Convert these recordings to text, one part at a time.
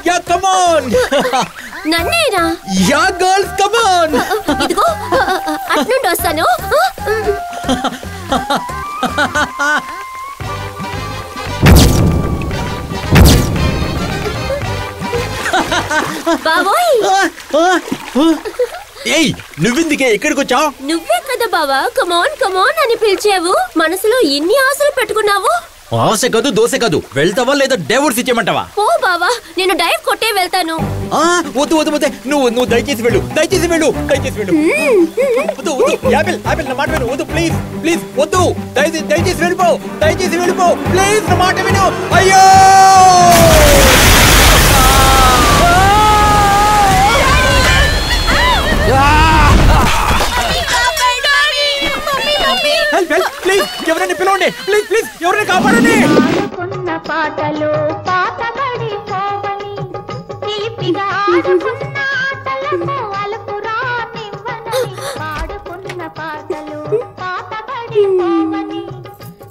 Yeah, come on. నన్నేనా? Yeah, girls, come on. ఇదిగో అట్నుండి వస్తాను. బావోయ్, ఏయ్ నువ్వెందుకే ఇక్కడికి వచ్చావు? నువ్వే కదా బావా కమాన్ కమాన్ అని పిలిచావు. మనసులో ఇన్ని ఆశలు పెట్టుకున్నావు. ఆశ కాదు దోశ కాదు, వెళ్తావా లేదా డైవోర్స్ ఇచ్చేయమంటావా? ఓ బావా, నేను డైవ్ కొట్టే వెళ్తాను. వద్దు వద్దు వద్దు, నువ్వు దయచేసి వెళ్ళు, దయచేసి వెళ్ళు, దయచేసి వెళ్ళు. వద్దు వద్దు, యాపిల్ యాపిల్ నా మాట విను, వద్దు ప్లీజ్ ప్లీజ్ వద్దు, దయచేసి వెళ్ళిపో, దయచేసి వెళ్ళిపో ప్లీజ్, నా మాట విను. అయ్యో ప్లీజ్ ఎవరైనా పిలవండి, ప్లీజ్ ప్లీజ్ ఎవరైనా కాపాడండి. పాటలు పాతబడి పోవని తీపిగా ఆడుకున్న ఆటలకు అలుపురానివ్వని పాడుకున్న పాటలు పాతబడి పోవని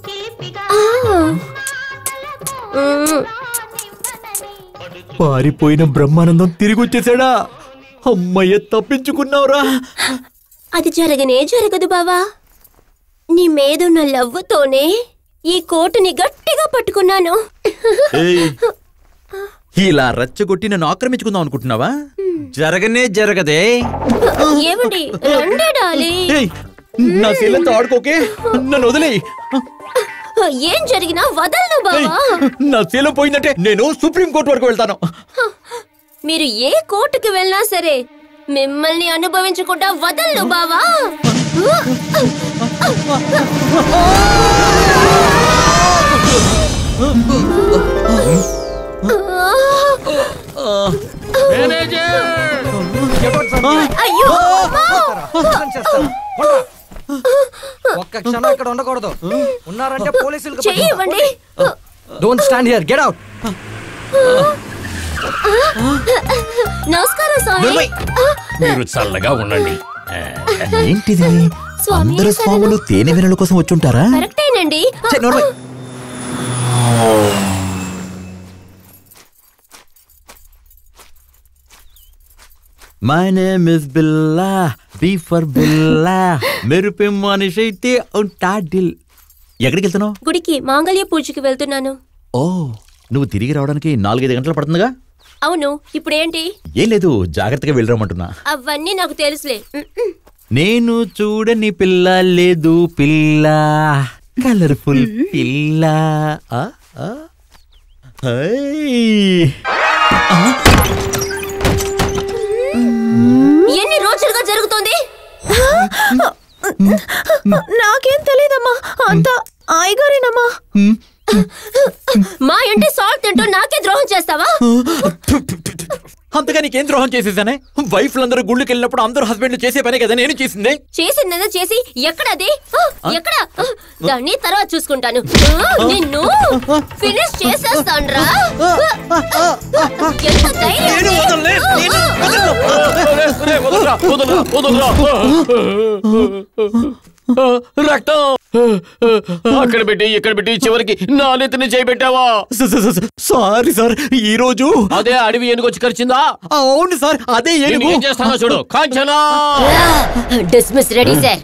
తీపిగా పారిపోయిన బ్రహ్మానందం తిరిగి వచ్చేసాడా? అమ్మయ్య, తప్పించుకున్నావురా. అది జరగనే జరగదు బావా. నీ మీదున్న లవ్వుతోనే ఈ కోటుని గట్టిగా పట్టుకున్నాను. ఇలా రచ్చగొట్టి నన్ను ఆక్రమించుకుందాం అనుకుంటున్నావా? జరగనే జరగదే. ఏమండి రండి డాలి. నా శీలంతో ఆడుకోకే, నన్ను వదిలేయ్. ఏం జరిగినా వదలను బావా. నా శీలం పోయిందంటే నేను సుప్రీం కోర్టు వరకు వెళ్తాను. మీరు ఏ కోర్టుకి వెళ్ళినా సరే మిమ్మల్ని అనుభవించకుండా వదలను బావా. అయ్యో, ఒక్క క్షణం ఇక్కడ ఉండకూడదు. ఉన్నారంటే పోలీసులు. చెయ్యండి. Don't stand here, get out. నమస్కారం స్వామి. మీరు చల్లగా ఉండండి. ఏంటిది? అందరు స్వాములు తేనె వెనల కోసం వచ్చుంటారా? కరెక్టేనండి. My name is Billa, B for Billa. మెరుపు మనిషి అయితే ఉంటాడిల్. ఎక్కడికి వెళ్తున్నావు? గుడికి మాంగళ్య పూజకి వెళ్తున్నాను. ఓ, నువ్వు తిరిగి రావడానికి 4-5 గంటలు పడుతుందిగా? అవును. ఇప్పుడేంటి? ఏం లేదు, జాగ్రత్తగా వెళ్ళరమంటున్నా. అవన్నీ నాకు తెలుసులే. నేను చూడని పిల్ల లేదు పిల్ల, కలర్ఫుల్ పిల్ల. ఎన్ని రోజులుగా జరుగుతోంది? నాకేం తెలియదమ్మా, అంతా ఆయగారేనమ్మా. మా ఇంటి సాల్ట్ తింటూ నాకే ద్రోహం చేస్తావా? అంతగా నీకేం ద్రోహం చేసేసానే? వైఫ్లందరూ గుళ్ళకి వెళ్ళినప్పుడు అందరూ హస్బెండ్ చేసే పనే కదా నేను చేసిందే. చేసిందన్నా చేసి ఎక్కడది? ఎక్కడ? దాన్ని తర్వాత చూసుకుంటాను. నిన్ను ఫినిష్ చేసేస్తాన్రా. ఎంత ధైర్యం! రక్తం అక్కడ పెట్టి ఇక్కడ పెట్టి చివరికి నా నెత్తిని చేయబెట్టావా? సారీ సార్, ఈ రోజు అదే అడవి ఏనుగు వచ్చి కరిచిందా? అవును సార్, అదే ఏనుగు. ఏం చేస్తానో చూడు. Kanchana, dismiss. Ready sir.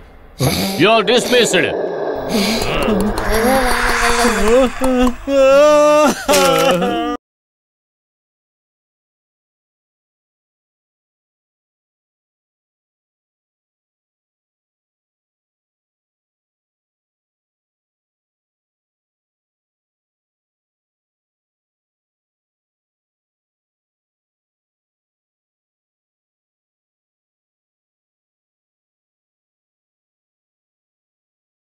You are dismissed.